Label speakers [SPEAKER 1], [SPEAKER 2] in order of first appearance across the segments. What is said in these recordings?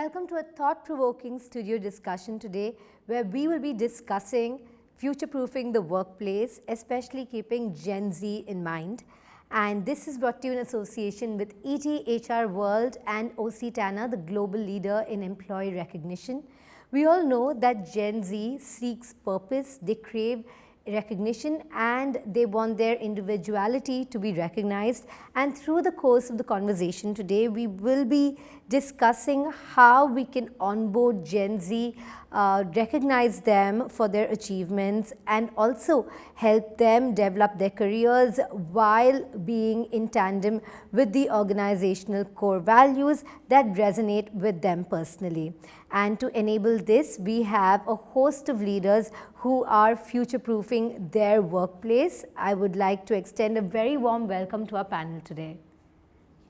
[SPEAKER 1] Welcome to a thought-provoking studio discussion today where we will be discussing future-proofing the workplace, especially keeping Gen Z in mind. And this is brought to you in association with ETHRWorld O.C, the global leader in employee recognition. We all know that Gen Z seeks purpose, they crave recognition, and they want their individuality to be recognized. And through the course of the conversation today, we will be discussing how we can onboard Gen Z, recognize them for their achievements, and also help them develop their careers while being in tandem with the organizational core values that resonate with them personally. And to enable this, we have a host of leaders who are future-proofing their workplace. I would like to extend a very warm welcome to our panel today.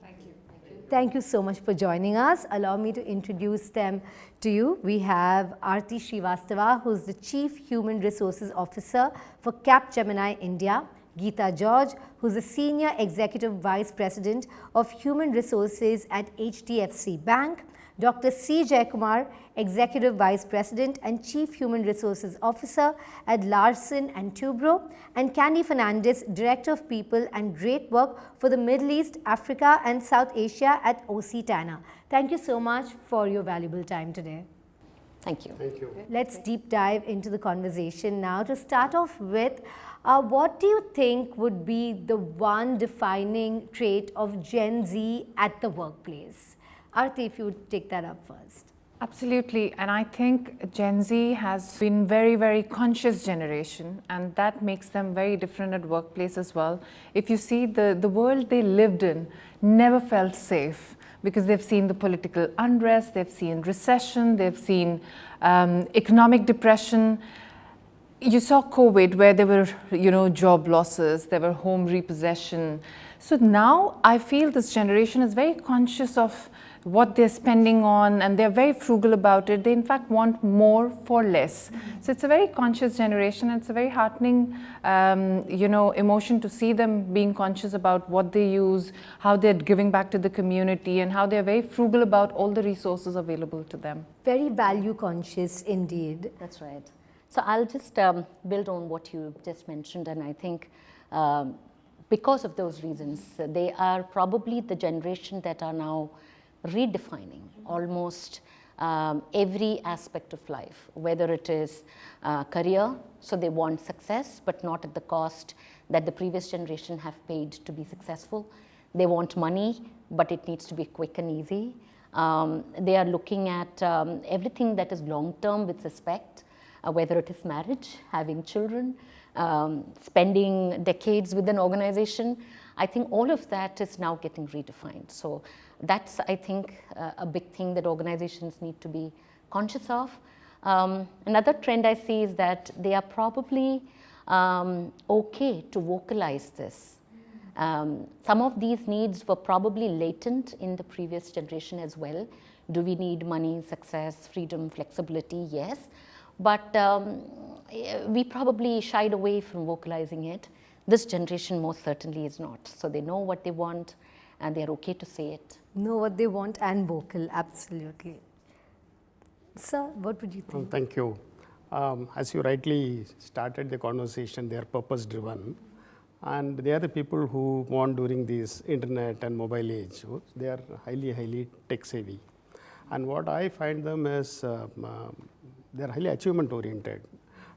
[SPEAKER 2] Thank you.
[SPEAKER 1] Thank you so much for joining us. Allow me to introduce them to you. We have Aarti Srivastava, who is the Chief Human Resources Officer for Capgemini India. Geethaa, who is the Senior Executive Vice President of Human Resources at HDFC Bank. Dr. C. Jayakumar, Executive Vice President and Chief Human Resources Officer at Larsen and Toubro, and Fernandez, Director of People and Great Work for the Middle East, Africa and South Asia at O.C. Thank you so much for your valuable time today.
[SPEAKER 2] Thank you.
[SPEAKER 3] Thank you.
[SPEAKER 1] Let's deep dive into the conversation now. To start off with, what do you think would be the one defining trait of Gen Z at the workplace? Aarti, if you would take that up first.
[SPEAKER 4] Absolutely, and I think Gen Z has been very, very conscious generation, and that makes them very different at workplace as well. If you see the world they lived in never felt safe because they've seen the political unrest, they've seen recession, they've seen economic depression. You saw COVID where there were, job losses, there were home repossession. So now I feel this generation is very conscious of what they're spending on, and they're very frugal about it. They in fact want more for less. So it's a very conscious generation, and it's a very heartening, emotion to see them being conscious about what they use, how they're giving back to the community, and how they're very frugal about all the resources available to them.
[SPEAKER 1] Very value conscious indeed.
[SPEAKER 2] That's right. So I'll just build on what you just mentioned, and I think because of those reasons, they are probably the generation that are now redefining almost every aspect of life, whether it is career, so they want success, but not at the cost that the previous generation have paid to be successful. They want money, but it needs to be quick and easy. They are looking at everything that is long-term with respect, whether it is marriage, having children, spending decades with an organization. I think all of that is now getting redefined. So that's, I think, a big thing that organizations need to be conscious of. Another trend I see is that they are probably okay to vocalize this. Some of these needs were probably latent in the previous generation as well. Do we need money, success, freedom, flexibility? Yes. But we probably shied away from vocalizing it. This generation most certainly is not. So they know what they want, and they're okay to say it.
[SPEAKER 1] Know what they want and vocal, absolutely. Sir, what would you think?
[SPEAKER 3] Thank you. As you rightly started the conversation, they are purpose-driven, and they are the people who want during this internet and mobile age. They are highly, highly tech-savvy. And what I find them is they are highly achievement-oriented.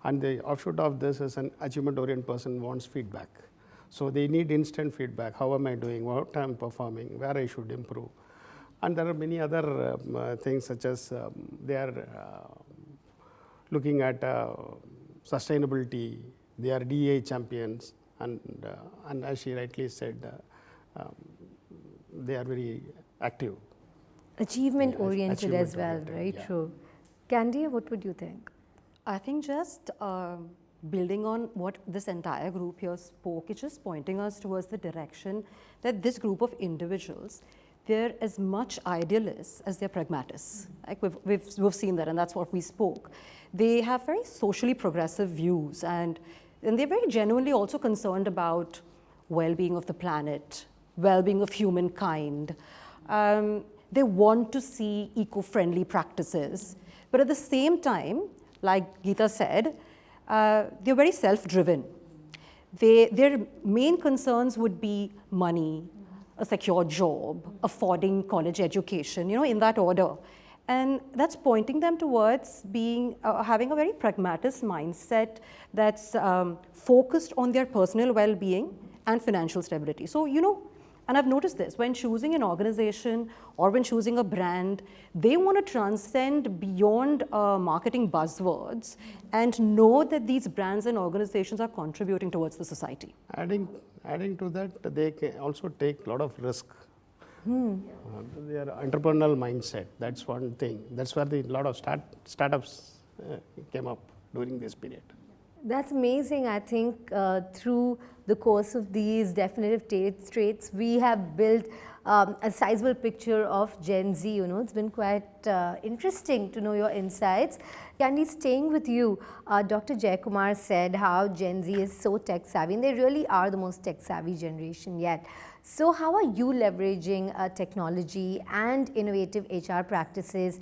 [SPEAKER 3] And the offshoot of this is an achievement-oriented person wants feedback. So they need instant feedback. How am I doing? What I'm performing? Where I should improve? And there are many other things such as they are looking at sustainability. They are DEI champions, and as she rightly said, they are very active.
[SPEAKER 1] Achievement-oriented as well, right?
[SPEAKER 3] Yeah.
[SPEAKER 1] True. Candy, what would you think?
[SPEAKER 5] I think just building on what this entire group here spoke, it's just pointing us towards the direction that this group of individuals, they're as much idealists as they're pragmatists. Like we've seen that, and that's what we spoke. They have very socially progressive views, and they're very genuinely also concerned about well-being of the planet, well-being of humankind. they want to see eco-friendly practices. But at the same time, like Geethaa said, they're very self-driven. Their main concerns would be money, a secure job, affording college education, in that order. And that's pointing them towards having a very pragmatic mindset that's focused on their personal well-being and financial stability. So, and I've noticed this, when choosing an organization or when choosing a brand, they want to transcend beyond marketing buzzwords and know that these brands and organizations are contributing towards the society.
[SPEAKER 3] Adding to that, they can also take a lot of risk. Their entrepreneurial mindset, that's one thing. That's where a lot of startups came up during this period.
[SPEAKER 1] That's amazing. I think through the course of these definitive traits, we have built a sizable picture of Gen Z. It's been quite interesting to know your insights. Candy, staying with you, Dr. Jayakumar said how Gen Z is so tech savvy, and they really are the most tech savvy generation yet. So how are you leveraging technology and innovative HR practices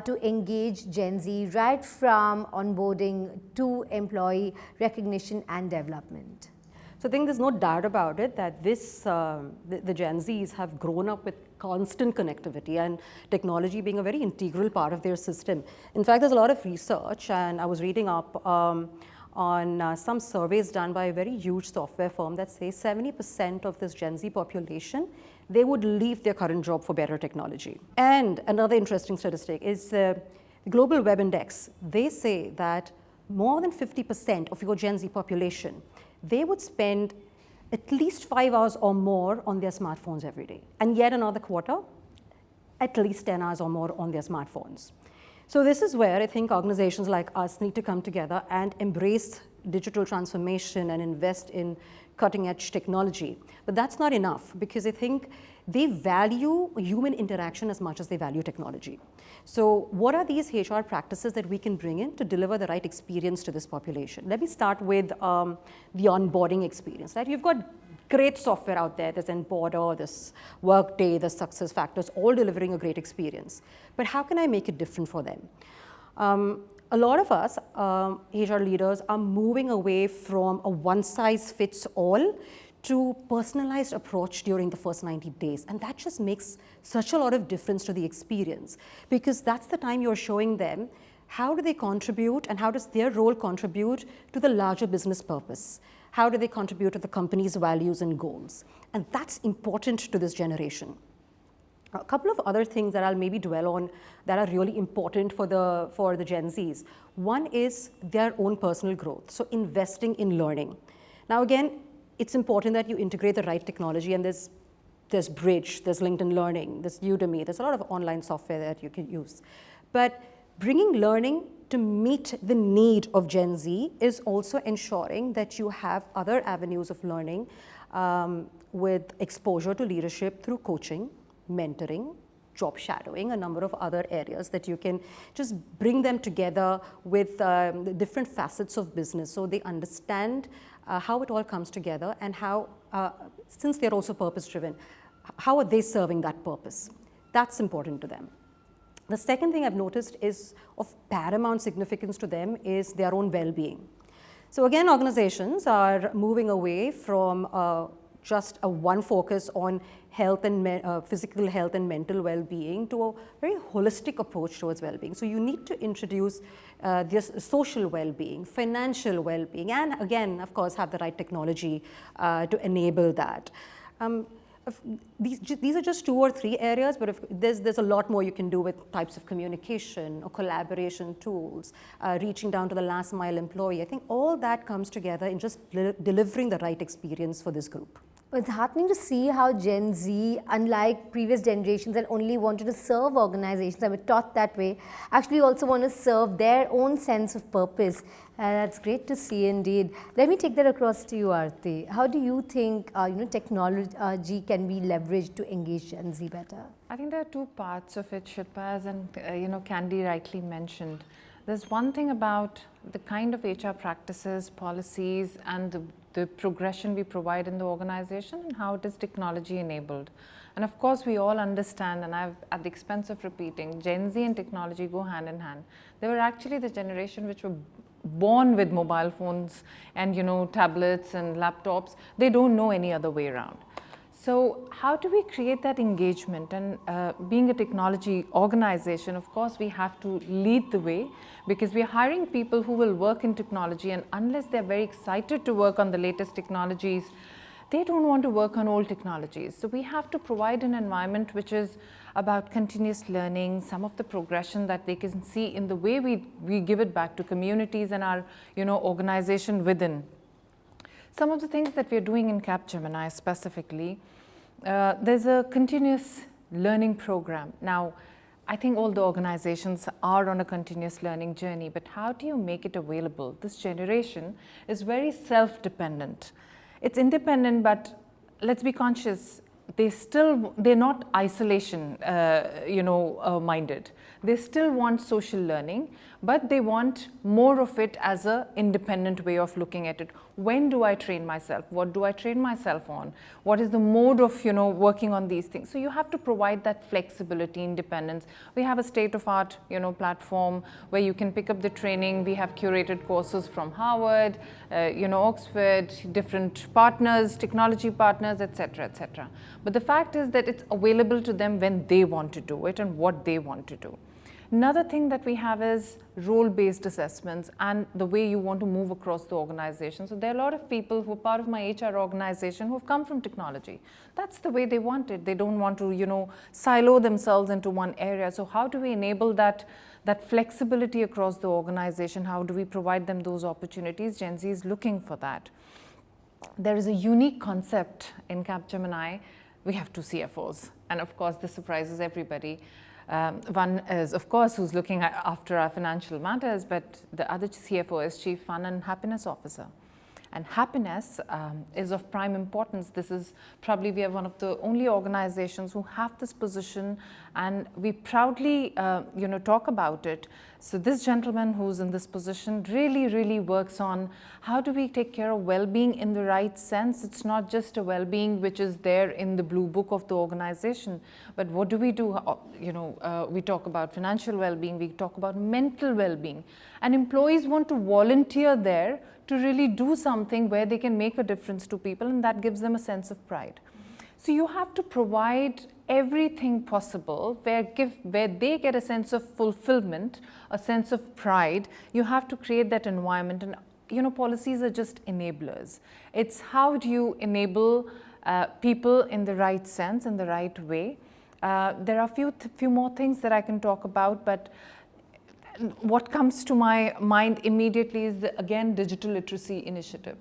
[SPEAKER 1] to engage Gen Z right from onboarding to employee recognition and development?
[SPEAKER 5] So I think there's no doubt about it that the Gen Zs have grown up with constant connectivity and technology being a very integral part of their system. In fact, there's a lot of research, and I was reading up on some surveys done by a very huge software firm that says 70% of this Gen Z population, they would leave their current job for better technology. And another interesting statistic is the Global Web Index. They say that more than 50% of your Gen Z population, they would spend at least 5 hours or more on their smartphones every day. And yet another quarter, at least 10 hours or more on their smartphones. So this is where I think organizations like us need to come together and embrace digital transformation and invest in cutting edge technology. But that's not enough, because I think they value human interaction as much as they value technology. So what are these HR practices that we can bring in to deliver the right experience to this population? Let me start with the onboarding experience. Right? You've got great software out there. There's Onboarder, there's Workday, there's SuccessFactors, all delivering a great experience. But how can I make it different for them? A lot of us, HR leaders, are moving away from a one-size-fits-all to personalized approach during the first 90 days. And that just makes such a lot of difference to the experience, because that's the time you're showing them how do they contribute and how does their role contribute to the larger business purpose. How do they contribute to the company's values and goals? And that's important to this generation. A couple of other things that I'll maybe dwell on that are really important for the Gen Zs. One is their own personal growth, so investing in learning. Now again, it's important that you integrate the right technology, and there's Bridge, there's LinkedIn Learning, there's Udemy, there's a lot of online software that you can use. But bringing learning to meet the need of Gen Z is also ensuring that you have other avenues of learning with exposure to leadership through coaching, mentoring, job shadowing, a number of other areas that you can just bring them together with the different facets of business, so they understand how it all comes together and how, since they're also purpose-driven, how are they serving that purpose? That's important to them. The second thing I've noticed is of paramount significance to them is their own well-being. So again, organizations are moving away from just a one focus on health and physical health and mental well-being to a very holistic approach towards well-being. So you need to introduce this social well-being, financial well-being, and again, of course, have the right technology to enable that. These are just 2 or 3 areas, but there's a lot more you can do with types of communication or collaboration tools, reaching down to the last mile employee. I think all that comes together in just delivering the right experience for this group.
[SPEAKER 1] It's heartening to see how Gen Z, unlike previous generations that only wanted to serve organizations that were taught that way, actually also want to serve their own sense of purpose. That's great to see indeed. Let me take that across to you, Aarti. How do you think technology can be leveraged to engage Gen Z better?
[SPEAKER 4] I think there are 2 parts of it, Shilpa, and Candy rightly mentioned. There's one thing about the kind of HR practices, policies, and the progression we provide in the organization and how it is technology enabled. And of course, we all understand, and I've, at the expense of repeating, Gen Z and technology go hand in hand. They were actually the generation which were born with mobile phones and tablets and laptops. They don't know any other way around. So how do we create that engagement? And being a technology organization, of course, we have to lead the way, because we're hiring people who will work in technology, and unless they're very excited to work on the latest technologies, they don't want to work on old technologies. So we have to provide an environment which is about continuous learning, some of the progression that they can see in the way we give it back to communities and our organization within. Some of the things that we're doing in Capgemini specifically, there's a continuous learning program. Now, I think all the organizations are on a continuous learning journey, but how do you make it available? This generation is very self-dependent. It's independent, but let's be conscious, they're not isolation minded. They still want social learning, but they want more of it as an independent way of looking at it. When do I train myself? What do I train myself on? What is the mode of working on these things? So you have to provide that flexibility, independence. We have a state-of-art platform where you can pick up the training. We have curated courses from Harvard, Oxford, different partners, technology partners, etc., etc. But the fact is that it's available to them when they want to do it and what they want to do. Another thing that we have is role-based assessments and the way you want to move across the organization. So there are a lot of people who are part of my HR organization who have come from technology. That's the way they want it. They don't want to, silo themselves into one area. So how do we enable that flexibility across the organization? How do we provide them those opportunities? Gen Z is looking for that. There is a unique concept in Capgemini. We have two CFOs, and of course, this surprises everybody. One is, of course, who's looking after our financial matters, but the other CFO is Chief Fun and Happiness Officer. And happiness is of prime importance. This is probably, we are one of the only organizations who have this position, and we proudly talk about it. So this gentleman who's in this position really works on how do we take care of well-being in the right sense. It's not just a well-being which is there in the blue book of the organization, but what do? We talk about financial well-being, we talk about mental well-being, and employees want to volunteer there to really do something where they can make a difference to people, and that gives them a sense of pride. So you have to provide everything possible where they get a sense of fulfillment, a sense of pride. You have to create that environment, and policies are just enablers. It's how do you enable people in the right sense, in the right way. There are a few more things that I can talk about, but what comes to my mind immediately is again, digital literacy initiative.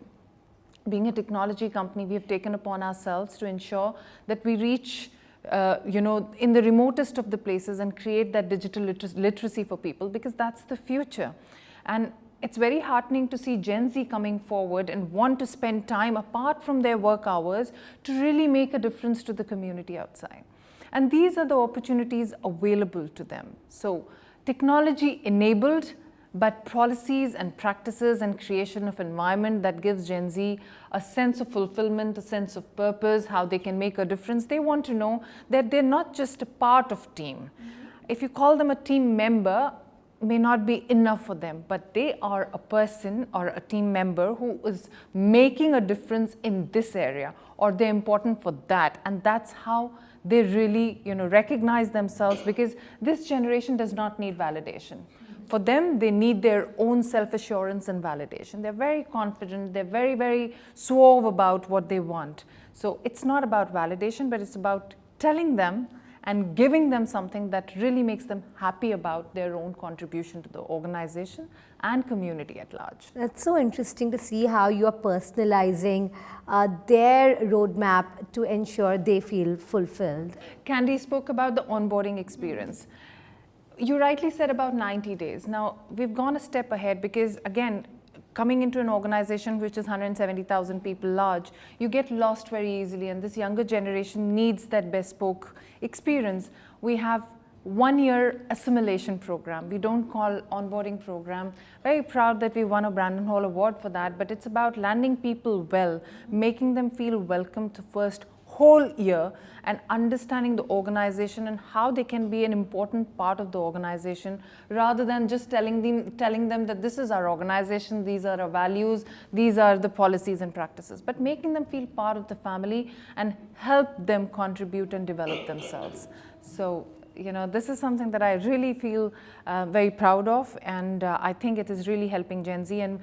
[SPEAKER 4] Being a technology company, we have taken upon ourselves to ensure that we reach in the remotest of the places and create that digital literacy for people, because that's the future. And it's very heartening to see Gen Z coming forward and want to spend time apart from their work hours to really make a difference to the community outside. And these are the opportunities available to them. So technology enabled, but policies and practices and creation of environment that gives Gen Z a sense of fulfillment, a sense of purpose, how they can make a difference. They want to know that they're not just a part of team. If you call them a team member, may not be enough for them, but they are a person or a team member who is making a difference in this area, or they're important for that, and that's how they really recognize themselves, because this generation does not need validation. For them, they need their own self-assurance and validation. They're very confident, they're very suave about what they want. So it's not about validation, but it's about telling them and giving them something that really makes them happy about their own contribution to the organization and community at large.
[SPEAKER 1] That's so interesting to see how you are personalizing their roadmap to ensure they feel fulfilled.
[SPEAKER 4] Candy spoke about the onboarding experience. You rightly said about 90 days. Now, we've gone a step ahead because, again, coming into an organization which is 170,000 people large, you get lost very easily, and this younger generation needs that bespoke experience. We have 1-year assimilation program. We don't call onboarding program. Very proud that we won a Brandon Hall Award for that, but it's about landing people well, making them feel welcome to first whole year and understanding the organization and how they can be an important part of the organization, rather than just telling them that this is our organization, these are our values, these are the policies and practices, but making them feel part of the family and help them contribute and develop themselves. So, this is something that I really feel very proud of, and I think it is really helping Gen Z. And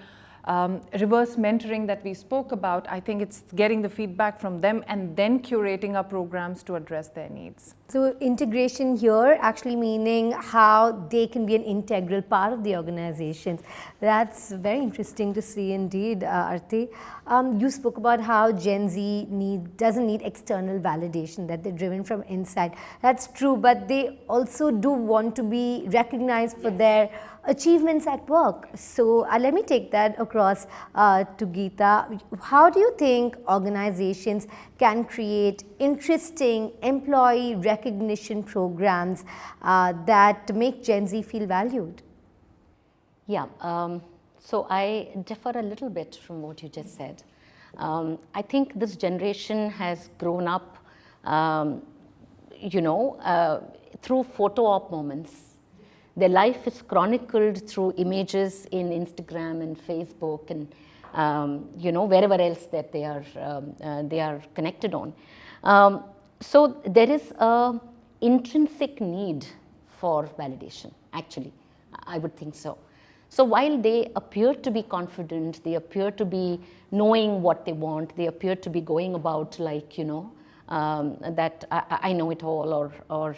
[SPEAKER 4] reverse mentoring that we spoke about, I think it's getting the feedback from them and then curating our programs to address their needs.
[SPEAKER 1] So integration here actually meaning how they can be an integral part of the organizations. That's very interesting to see indeed, Aarti. You spoke about how Gen Z doesn't need external validation, that they're driven from inside. That's true, but they also do want to be recognized for their achievements at work. So let me take that across to Geethaa. How do you think organizations can create interesting employee recognition programs that make Gen Z feel valued?
[SPEAKER 2] Yeah, so I differ a little bit from what you just said. I think this generation has grown up, through photo op moments. Their life is chronicled through images in Instagram and Facebook and wherever else that they are connected on. So there is a intrinsic need for validation. Actually, I would think so. So while they appear to be confident, they appear to be knowing what they want, they appear to be going about like that I know it all, or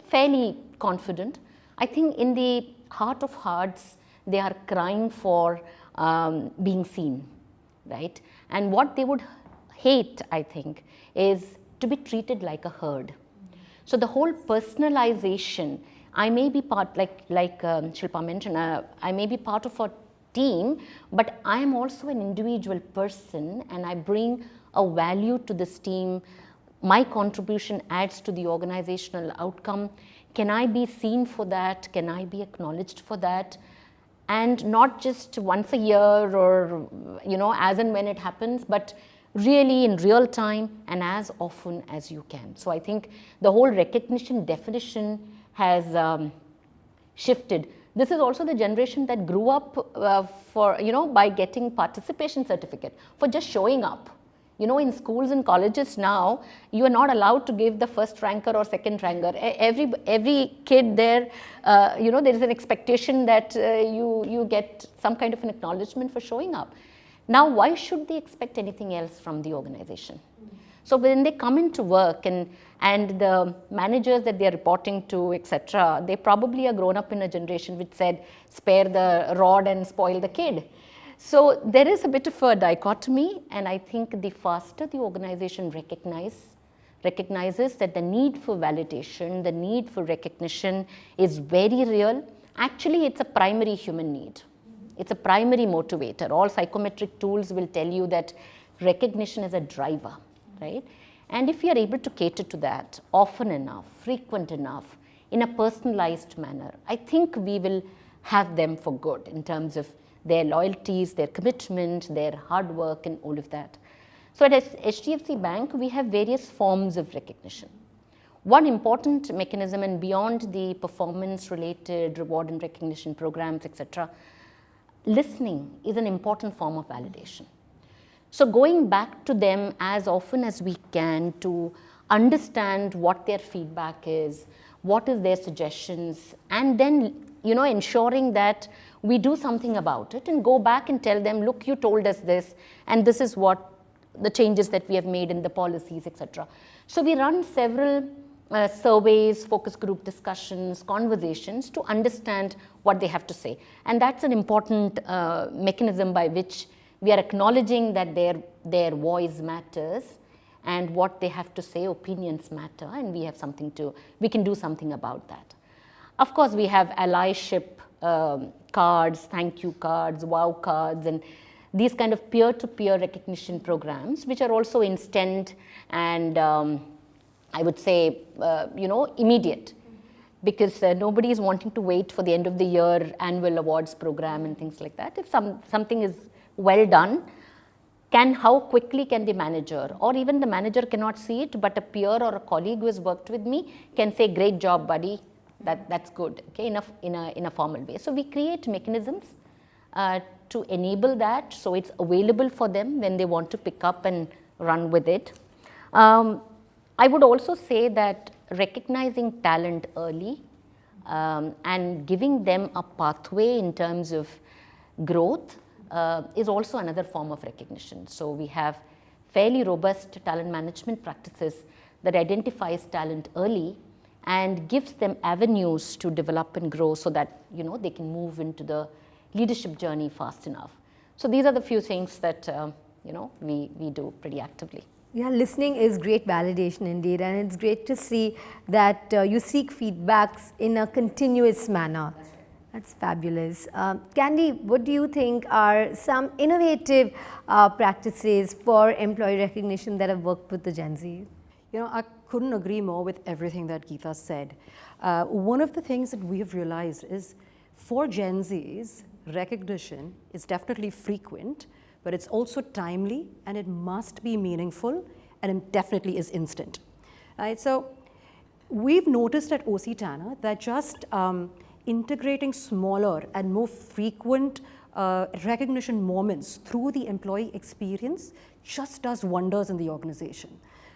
[SPEAKER 2] fairly confident. I think in the heart of hearts, they are crying for being seen, right? And what they would hate, I think, is to be treated like a herd. So the whole personalization, I may be part, like Shilpa mentioned, I may be part of a team, but I am also an individual person and I bring a value to this team. My contribution adds to the organizational outcome. Can I be seen for that? Can I be acknowledged for that? And not just once a year or, as and when it happens, but really in real time and as often as you can. So I think the whole recognition definition has shifted. This is also the generation that grew up by getting participation certificate for just showing up. In schools and colleges now, you are not allowed to give the first ranker or second ranker. Every kid there, there is an expectation that you get some kind of an acknowledgement for showing up. Now, why should they expect anything else from the organization? So when they come into work and the managers that they are reporting to, etc., they probably are grown up in a generation which said, spare the rod and spoil the kid. So there is a bit of a dichotomy, and I think the faster the organization recognizes that the need for validation, the need for recognition is very real. Actually, it's a primary human need. It's a primary motivator. All psychometric tools will tell you that recognition is a driver, right? And if you are able to cater to that often enough, frequent enough, in a personalized manner, I think we will have them for good in terms of their loyalties, their commitment, their hard work, and all of that. So at HDFC Bank, we have various forms of recognition. One important mechanism, and beyond the performance-related reward and recognition programs, etc., listening is an important form of validation. So going back to them as often as we can to understand what their feedback is, what is their suggestions, and then ensuring that we do something about it and go back and tell them, look, you told us this, and this is what the changes that we have made in the policies, etc. So we run several surveys, focus group discussions, conversations to understand what they have to say. And that's an important mechanism by which we are acknowledging that their voice matters and what they have to say, opinions matter, and we can do something about that. Of course, we have allyship cards, thank you cards, wow cards, and these kind of peer-to-peer recognition programs, which are also instant and I would say, immediate. because nobody is wanting to wait for the end of the year annual awards program and things like that. If something is well done, how quickly can the manager, or even the manager cannot see it, but a peer or a colleague who has worked with me can say, great job, buddy, that's good, okay, in a formal way. So we create mechanisms to enable that, so it's available for them when they want to pick up and run with it. I would also say that recognizing talent early and giving them a pathway in terms of growth is also another form of recognition. So we have fairly robust talent management practices that identifies talent early and gives them avenues to develop and grow so that they can move into the leadership journey fast enough. So these are the few things that we do pretty actively.
[SPEAKER 1] Yeah, listening is great validation indeed, and it's great to see that you seek feedbacks in a continuous manner. That's fabulous. Candy, what do you think are some innovative practices for employee recognition that have worked with the Gen Z?
[SPEAKER 5] I couldn't agree more with everything that Geethaa said. One of the things that we have realized is for Gen Zs, recognition is definitely frequent, but it's also timely, and it must be meaningful, and it definitely is instant. Right? So we've noticed at O.C. Tanner that just integrating smaller and more frequent recognition moments through the employee experience just does wonders in the organization.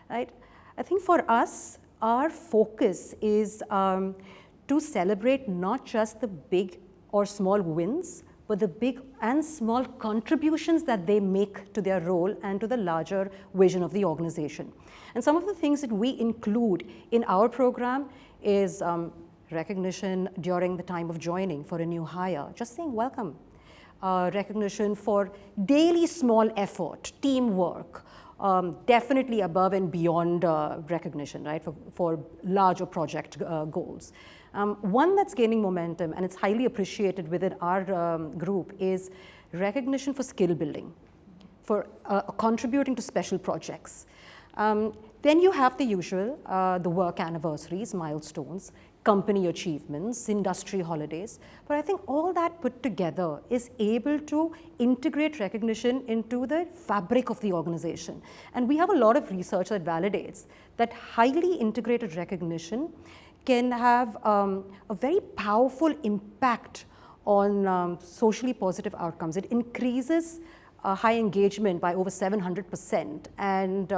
[SPEAKER 5] Right? I think for us, our focus is to celebrate not just the big or small wins, but the big and small contributions that they make to their role and to the larger vision of the organization. And some of the things that we include in our program is recognition during the time of joining for a new hire, just saying welcome. Recognition for daily small effort, teamwork, definitely above and beyond recognition, right, for larger project goals. One that's gaining momentum, and it's highly appreciated within our group, is recognition for skill building, for contributing to special projects. Then you have the usual, the work anniversaries, milestones, company achievements, industry holidays. But I think all that put together is able to integrate recognition into the fabric of the organization. And we have a lot of research that validates that highly integrated recognition can have a very powerful impact on socially positive outcomes. It increases high engagement by over 700% and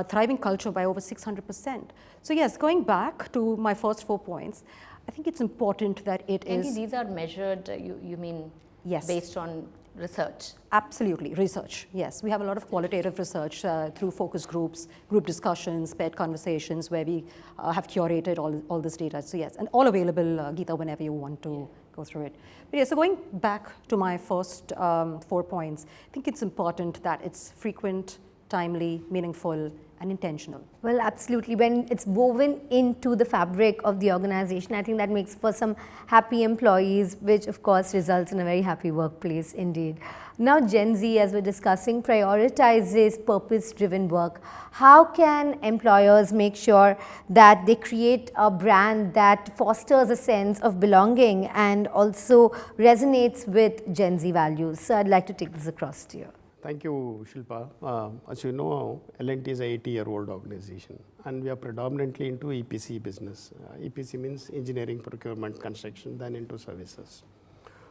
[SPEAKER 5] thriving culture by over 600%. So yes, going back to my first 4 points, I think it's important that it is...
[SPEAKER 2] These are measured, you mean,
[SPEAKER 5] yes,
[SPEAKER 2] based on research?
[SPEAKER 5] Absolutely, research, yes. We have a lot of qualitative research through focus groups, group discussions, paired conversations where we have curated all this data. So yes, and all available, Geethaa, whenever you want to go through it. But yeah, so going back to my first 4 points, I think it's important that it's frequent, timely, meaningful, and intentional.
[SPEAKER 1] Well, absolutely. When it's woven into the fabric of the organization, I think that makes for some happy employees, which of course results in a very happy workplace indeed. Now, Gen Z, as we're discussing, prioritizes purpose-driven work. How can employers make sure that they create a brand that fosters a sense of belonging and also resonates with Gen Z values? So I'd like to take this across to you.
[SPEAKER 3] Thank you, Shilpa. As you know, L&T is a 80-year-old organization, and we are predominantly into EPC business. EPC means engineering, procurement, construction, then into services.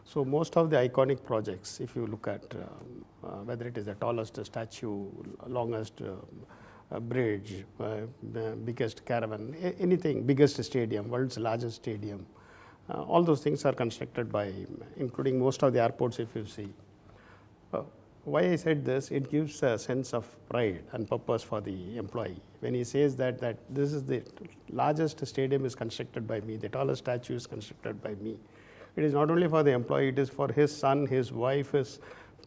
[SPEAKER 3] So most of the iconic projects, if you look at whether it is the tallest statue, longest bridge, biggest caravan, anything, biggest stadium, world's largest stadium, all those things are constructed by, including most of the airports if you see. Why I said this, it gives a sense of pride and purpose for the employee. When he says that this is the largest stadium is constructed by me, the tallest statue is constructed by me. It is not only for the employee, it is for his son, his wife, his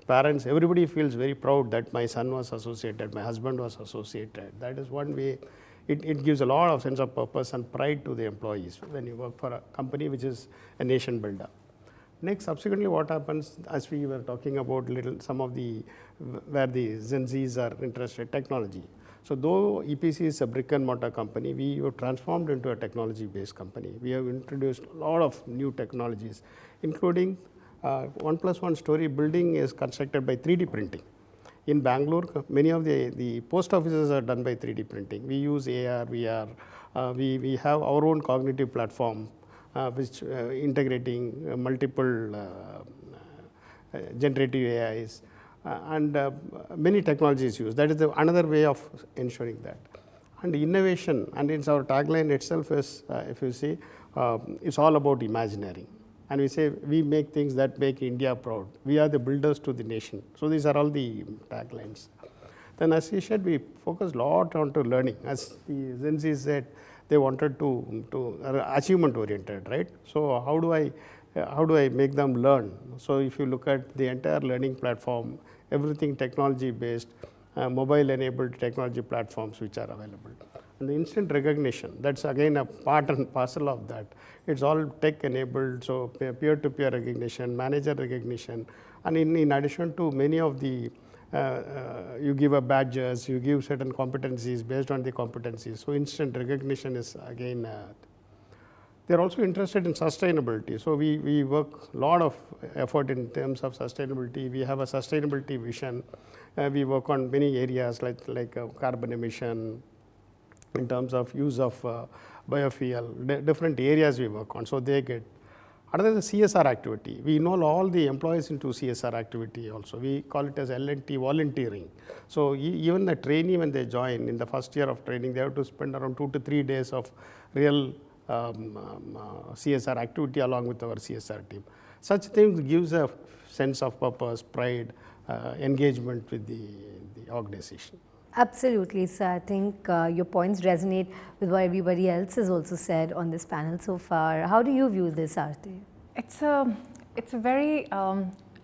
[SPEAKER 3] parents. Everybody feels very proud that my son was associated, my husband was associated. That is one way. It gives a lot of sense of purpose and pride to the employees when you work for a company which is a nation builder. Next, subsequently, what happens, as we were talking about some of the, where the Gen Zs are interested in technology. So though EPC is a brick and mortar company, we were transformed into a technology-based company. We have introduced a lot of new technologies, including 1+1 story building is constructed by 3D printing. In Bangalore, many of the post offices are done by 3D printing. We use AR, VR. We have our own cognitive platform, which integrating multiple generative AIs and many technologies used. That is another way of ensuring that. And innovation, and it's our tagline itself is, if you see, it's all about imagineering. And we say we make things that make India proud. We are the builders to the nation. So these are all the taglines. Then, as you said, we focus a lot onto learning. As the Gen Z said, they wanted to achievement oriented, right? So how do I make them learn? So if you look at the entire learning platform, everything technology based, mobile enabled technology platforms which are available. And the instant recognition, that's again a part and parcel of that. It's all tech enabled, so peer-to-peer recognition, manager recognition, and in addition to many of the, you give a badges, you give certain competencies based on the competencies. So instant recognition is again, they're also interested in sustainability. So we work a lot of effort in terms of sustainability. We have a sustainability vision. We work on many areas like carbon emission, in terms of use of biofuel, different areas we work on. So they get, other than the CSR activity, we involve all the employees into CSR activity also. We call it as L&T volunteering. So even the trainee, when they join in the first year of training, they have to spend around 2 to 3 days of real CSR activity along with our CSR team. Such things gives a sense of purpose, pride, engagement with the organization.
[SPEAKER 1] Absolutely, sir. I think your points resonate with what everybody else has also said on this panel so far. How do you view this, Aarti?
[SPEAKER 4] It's a very,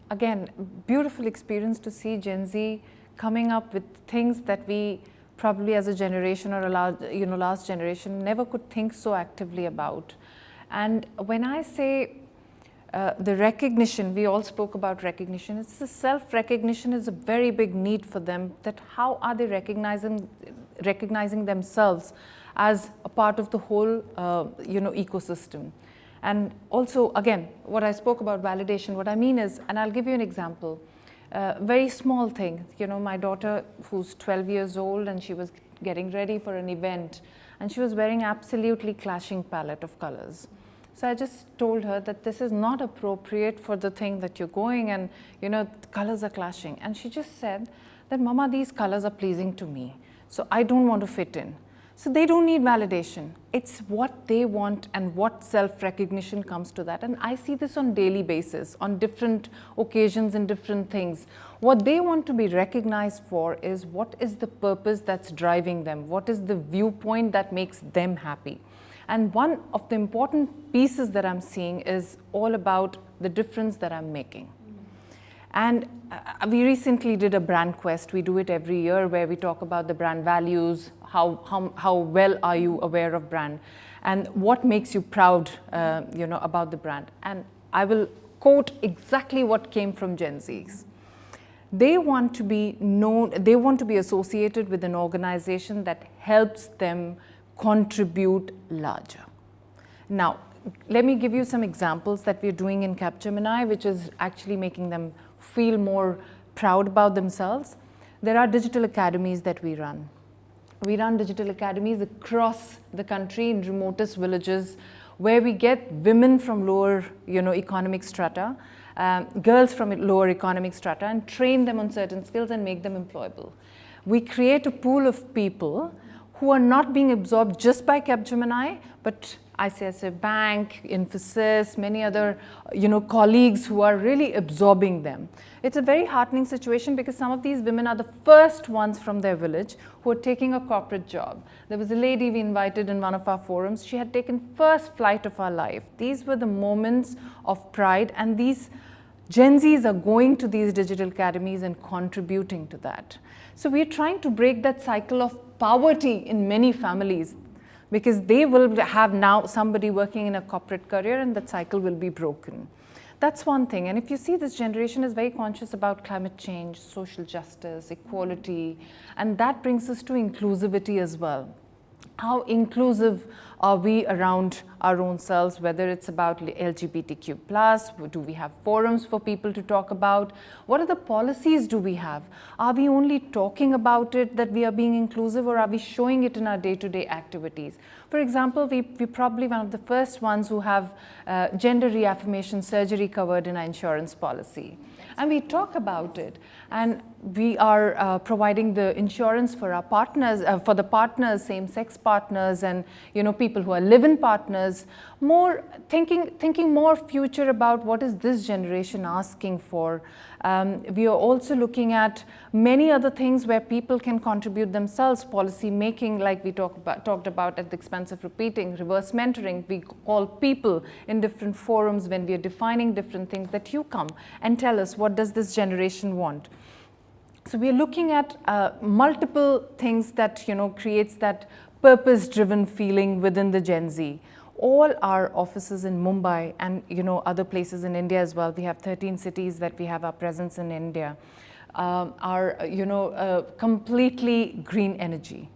[SPEAKER 4] again, beautiful experience to see Gen Z coming up with things that we probably as a generation or a last generation never could think so actively about. And when I say the recognition, we all spoke about recognition, it's the self-recognition is a very big need for them, that how are they recognizing themselves as a part of the whole ecosystem. And also, again, what I spoke about validation, what I mean is, and I'll give you an example, very small thing, my daughter who's 12 years old and she was getting ready for an event and she was wearing absolutely clashing palette of colors. So I just told her that this is not appropriate for the thing that you're going, and the colors are clashing. And she just said that, Mama, these colors are pleasing to me, so I don't want to fit in. So they don't need validation. It's what they want and what self-recognition comes to that. And I see this on daily basis, on different occasions and different things. What they want to be recognized for is what is the purpose that's driving them? What is the viewpoint that makes them happy? And one of the important pieces that I'm seeing is all about the difference that I'm making. And we recently did a brand quest. We do it every year where we talk about the brand values, how well are you aware of brand, and what makes you proud about the brand. And I will quote exactly what came from Gen Zs. They want to be known, they want to be associated with an organization that helps them contribute larger. Now, let me give you some examples that we're doing in Capgemini, which is actually making them feel more proud about themselves. There are digital academies that we run. We run digital academies across the country in remotest villages where we get women from lower economic strata, girls from lower economic strata, and train them on certain skills and make them employable. We create a pool of people who are not being absorbed just by Capgemini, but ICICI Bank, Infosys, many other colleagues who are really absorbing them. It's a very heartening situation because some of these women are the first ones from their village who are taking a corporate job. There was a lady we invited in one of our forums. She had taken first flight of her life. These were the moments of pride, and these Gen Zs are going to these digital academies and contributing to that. So we're trying to break that cycle of poverty in many families, because they will have now somebody working in a corporate career and that cycle will be broken. That's one thing. And if you see, this generation is very conscious about climate change, social justice, equality, and that brings us to inclusivity as well. How inclusive are we around our own selves, whether it's about LGBTQ+, do we have forums for people to talk about? What are the policies do we have? Are we only talking about it that we are being inclusive, or are we showing it in our day-to-day activities? For example, we're probably one of the first ones who have gender reaffirmation surgery covered in our insurance policy. And we talk about it, and we are providing the insurance for our partners, for the partners, same-sex partners, and people who are live-in partners. More thinking more future about what is this generation asking for. We are also looking at many other things where people can contribute themselves. Policy making, like we talked about at the expense of repeating, reverse mentoring. We call people in different forums when we are defining different things, that you come and tell us, what does this generation want? So we are looking at multiple things that creates that purpose-driven feeling within the Gen Z. All our offices in Mumbai and other places in India as well, we have 13 cities that we have our presence in India, are completely green energy.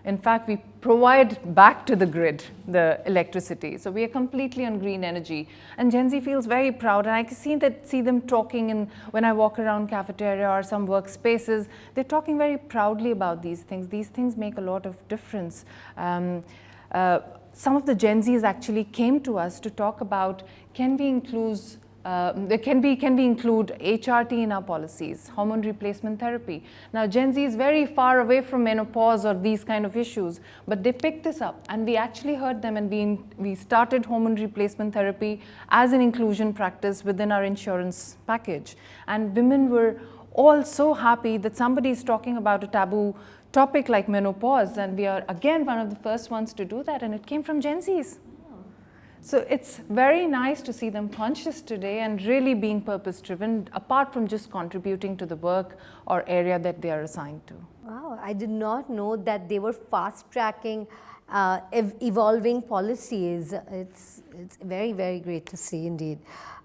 [SPEAKER 4] In fact, we provide back to the grid the electricity. So we are completely on green energy. And Gen Z feels very proud. And I can see them talking, and when I walk around cafeteria or some workspaces, they're talking very proudly about these things. These things make a lot of difference. Some of the Gen Zs actually came to us to talk about, can we include HRT in our policies, hormone replacement therapy? Now, Gen Z is very far away from menopause or these kind of issues, but they picked this up, and we actually heard them, and we started hormone replacement therapy as an inclusion practice within our insurance package. And women were all so happy that somebody is talking about a taboo topic like menopause, and we are again one of the first ones to do that, and it came from Gen Zs. So it's very nice to see them conscious today and really being purpose-driven, apart from just contributing to the work or area that they are assigned to.
[SPEAKER 1] Wow, I did not know that they were fast-tracking evolving policies. It's very, very great to see indeed.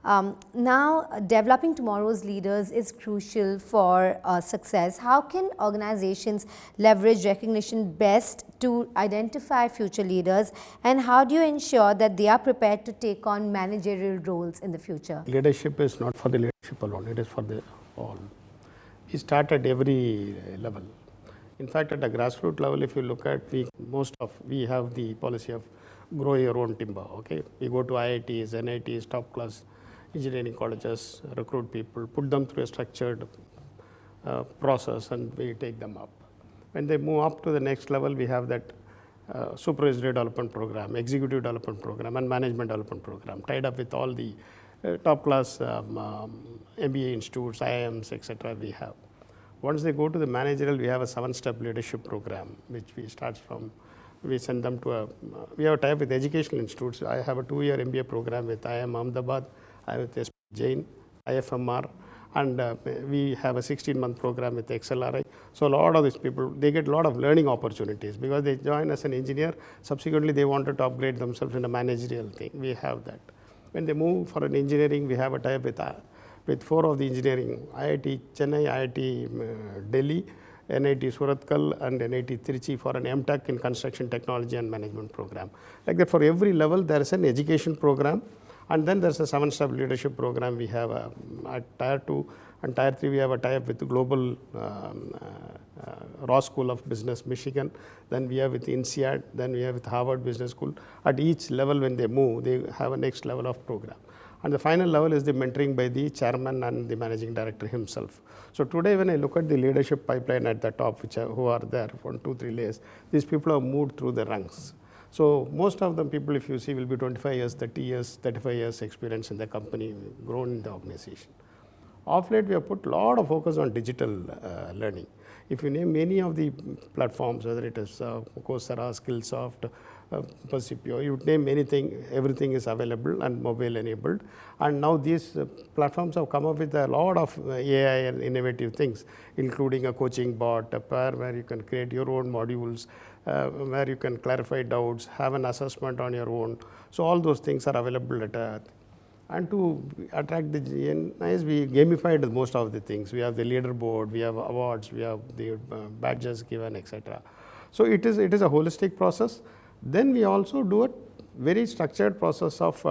[SPEAKER 1] Now, developing tomorrow's leaders is crucial for success. How can organizations leverage recognition best to identify future leaders, and how do you ensure that they are prepared to take on managerial roles in the future?
[SPEAKER 3] Leadership is not for the leadership alone, it is for the all. We start at every level. In fact, at a grassroots level, if you look at, we have the policy of grow your own timber, okay? We go to IITs, NITs, top class engineering colleges, recruit people, put them through a structured process, and we take them up. When they move up to the next level, we have that supervisory development program, executive development program, and management development program, tied up with all the top class MBA institutes, IIMs, etc. we have. Once they go to the managerial, we have a 7-step leadership program, which we send them to we have a tie-up with educational institutes. I have a 2-year MBA program with IIM Ahmedabad, I with SP Jain, IFMR, and we have a 16-month program with XLRI. So a lot of these people, they get a lot of learning opportunities because they join as an engineer. Subsequently, they wanted to upgrade themselves in a managerial thing. We have that. When they move for an engineering, we have a tie-up with 4 of the engineering, IIT Chennai, IIT Delhi, NIT Surathkal, and NIT Trichy for an MTech in construction technology and management program. Like that, for every level, there is an education program, and then there's a 7-step leadership program. We have at Tier 2 and Tier 3, we have a tie-up with the Global Ross School of Business, Michigan. Then we have with INSEAD, then we have with Harvard Business School. At each level, when they move, they have a next level of program. And the final level is the mentoring by the chairman and the managing director himself. So today, when I look at the leadership pipeline at the top, who are there, 1, 2, 3 layers, these people have moved through the ranks. So most of them people, if you see, will be 25 years, 30 years, 35 years experience in the company, grown in the organization. Of late, we have put a lot of focus on digital learning. If you name many of the platforms, whether it is Coursera, Skillsoft, Percipio, you name anything, everything is available and mobile enabled. And now these platforms have come up with a lot of AI and innovative things, including a coaching bot, a pair where you can create your own modules, where you can clarify doubts, have an assessment on your own. So all those things are available at And to attract the GNIs, we gamified most of the things. We have the leaderboard, we have awards, we have the badges given, etc. So it is a holistic process. Then we also do a very structured process of,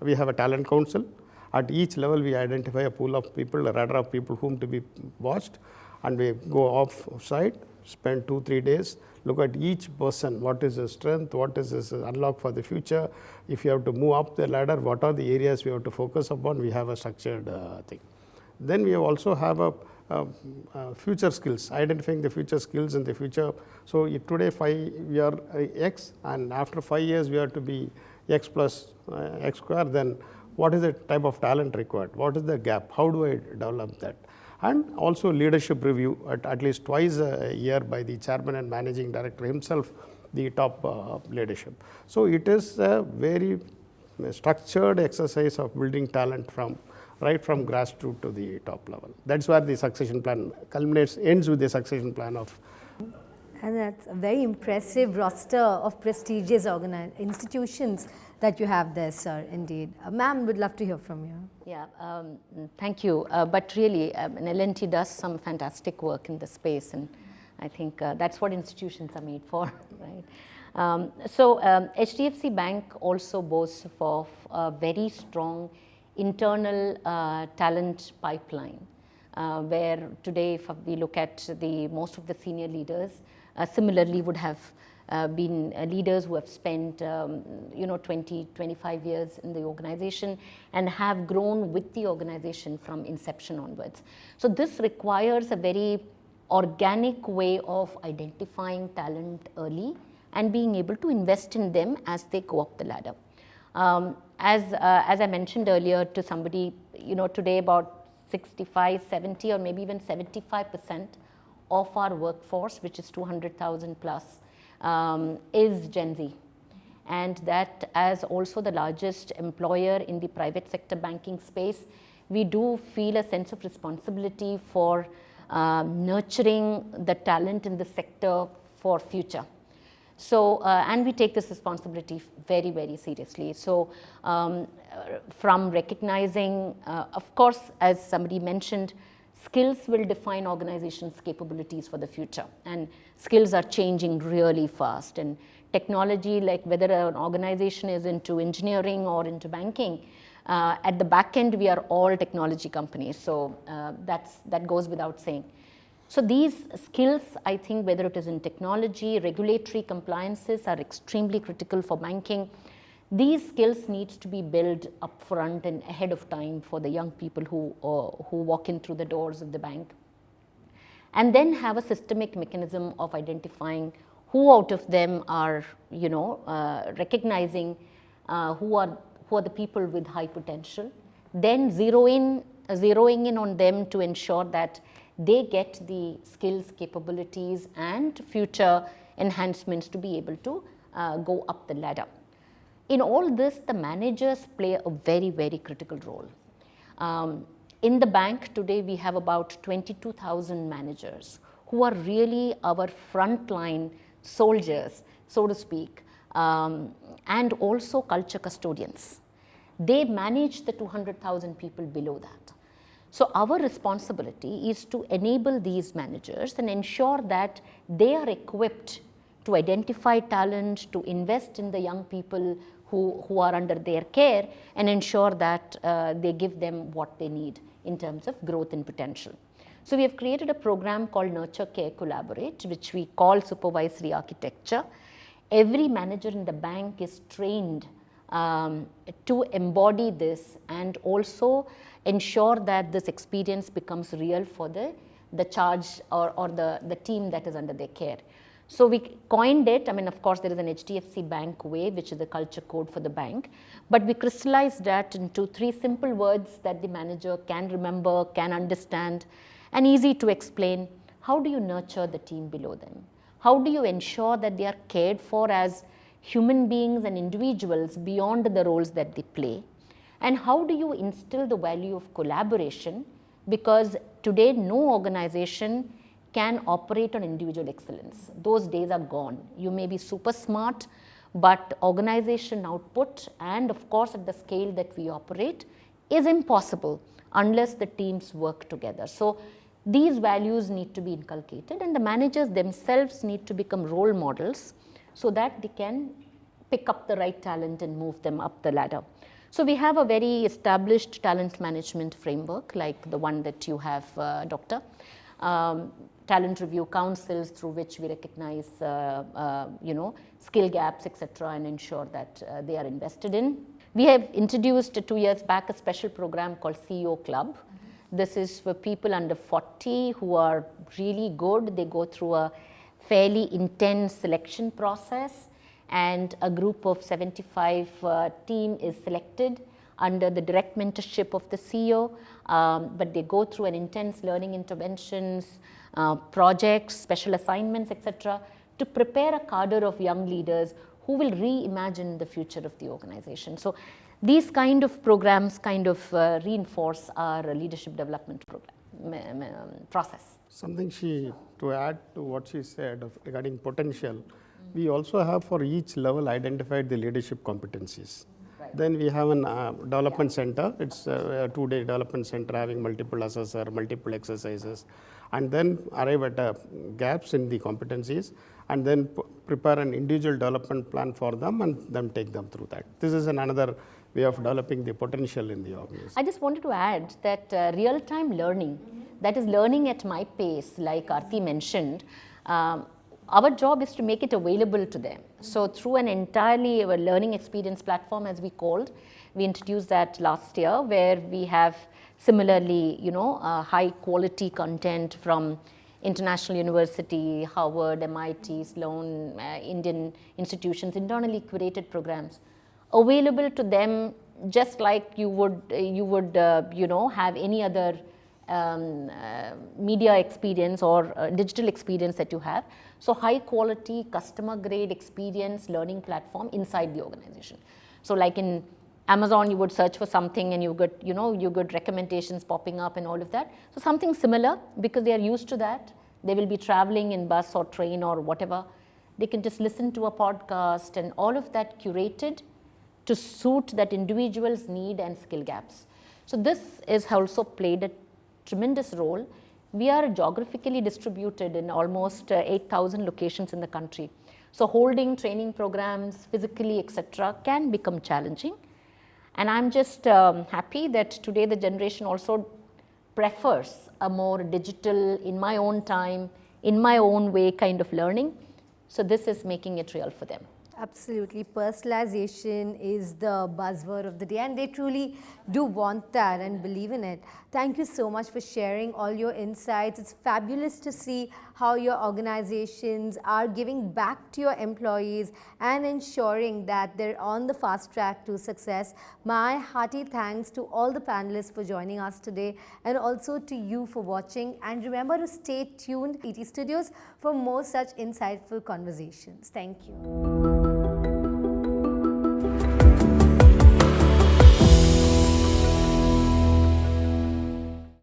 [SPEAKER 3] we have a talent council. At each level, we identify a pool of people, a radar of people whom to be watched, and we go off-site, spend 2-3 days, look at each person, what is his strength, what is his unlock for the future. If you have to move up the ladder, what are the areas we have to focus upon, we have a structured thing. Then we also have a future skills, identifying the future skills in the future. So today we are X, and after 5 years we have to be X plus X square. Then what is the type of talent required? What is the gap? How do I develop that? And also leadership review at least twice a year by the chairman and managing director himself, the top leadership. So it is a very structured exercise of building talent right from grassroots to the top level. That's where the succession plan culminates, ends with the succession plan of.
[SPEAKER 1] And that's a very impressive roster of prestigious institutions that you have there, sir, indeed. Ma'am, would love to hear from you.
[SPEAKER 2] Yeah, thank you. But really, L&T does some fantastic work in the space, and I think that's what institutions are made for, right? So HDFC Bank also boasts of a very strong internal talent pipeline, where today, if we look at most of the senior leaders, similarly would have been leaders who have spent 20, 25 years in the organization and have grown with the organization from inception onwards. So this requires a very organic way of identifying talent early and being able to invest in them as they go up the ladder. As I mentioned earlier to somebody, today about 65, 70 or maybe even 75% of our workforce, which is 200,000 plus, is Gen Z. And that, as also the largest employer in the private sector banking space, we do feel a sense of responsibility for nurturing the talent in the sector for future. So, and we take this responsibility very, very seriously. So, from recognizing, of course, as somebody mentioned, skills will define organizations' capabilities for the future, and skills are changing really fast. And technology, like whether an organization is into engineering or into banking, at the back end we are all technology companies. So that goes without saying. So these skills, I think, whether it is in technology, regulatory compliances are extremely critical for banking. These skills need to be built up front and ahead of time for the young people who walk in through the doors of the bank. And then have a systemic mechanism of identifying who out of them are, recognizing who are the people with high potential, then zeroing in on them to ensure that they get the skills, capabilities, and future enhancements to be able to go up the ladder. In all this, the managers play a very, very critical role. In the bank today, we have about 22,000 managers who are really our frontline soldiers, so to speak, and also culture custodians. They manage the 200,000 people below that. So our responsibility is to enable these managers and ensure that they are equipped to identify talent, to invest in the young people who are under their care, and ensure that they give them what they need in terms of growth and potential. So we have created a program called Nurture, Care, Collaborate, which we call supervisory architecture. Every manager in the bank is trained to embody this and also ensure that this experience becomes real for the charge or the team that is under their care. So we coined it, of course there is an HDFC Bank way, which is the culture code for the bank, but we crystallized that into 3 simple words that the manager can remember, can understand, and easy to explain. How do you nurture the team below them? How do you ensure that they are cared for as human beings and individuals beyond the roles that they play? And how do you instill the value of collaboration? Because today no organization can operate on individual excellence. Those days are gone. You may be super smart, but organization output and of course at the scale that we operate is impossible unless the teams work together. So these values need to be inculcated, and the managers themselves need to become role models so that they can pick up the right talent and move them up the ladder. So we have a very established talent management framework like the one that you have, Doctor. Talent review councils through which we recognize skill gaps, etc., and ensure that they are invested in. We have introduced 2 years back a special program called CEO Club. This is for people under 40 who are really good. They go through a fairly intense selection process, and a group of 75 team is selected under the direct mentorship of the CEO, but they go through an intense learning interventions, projects, special assignments, etc., to prepare a cadre of young leaders who will reimagine the future of the organization. So these kind of programs kind of reinforce our leadership development program, process.
[SPEAKER 3] Something to add to what she said regarding potential, we also have for each level identified the leadership competencies. Right. Then we have a development center. It's a 2-day development center having multiple assessors, multiple exercises, and then arrive at gaps in the competencies, and then prepare an individual development plan for them and then take them through that. This is another way of developing the potential in the organization.
[SPEAKER 2] I just wanted to add that real-time learning, that is learning at my pace, like Aarti mentioned, our job is to make it available to them. So through an entirely learning experience platform, as we called, we introduced that last year, where we have similarly, high quality content from international university, Harvard, MIT, Sloan, Indian institutions, internally curated programs available to them, just like you would have any other media experience or digital experience that you have. So high quality customer grade experience learning platform inside the organization. So like in Amazon, you would search for something and you get recommendations popping up and all of that. So something similar, because they are used to that. They will be traveling in bus or train or whatever. They can just listen to a podcast and all of that curated to suit that individual's need and skill gaps. So this is also played a tremendous role. We are geographically distributed in almost 8,000 locations in the country. So holding training programs physically, etc., can become challenging. And I'm just happy that today the generation also prefers a more digital, in my own time, in my own way kind of learning. So this is making it real for them.
[SPEAKER 1] Absolutely. Personalization is the buzzword of the day, and they truly do want that and believe in it. Thank you so much for sharing all your insights. It's fabulous to see how your organizations are giving back to your employees and ensuring that they're on the fast track to success. My hearty thanks to all the panelists for joining us today, and also to you for watching. And remember to stay tuned to ET Studios for more such insightful conversations. Thank you.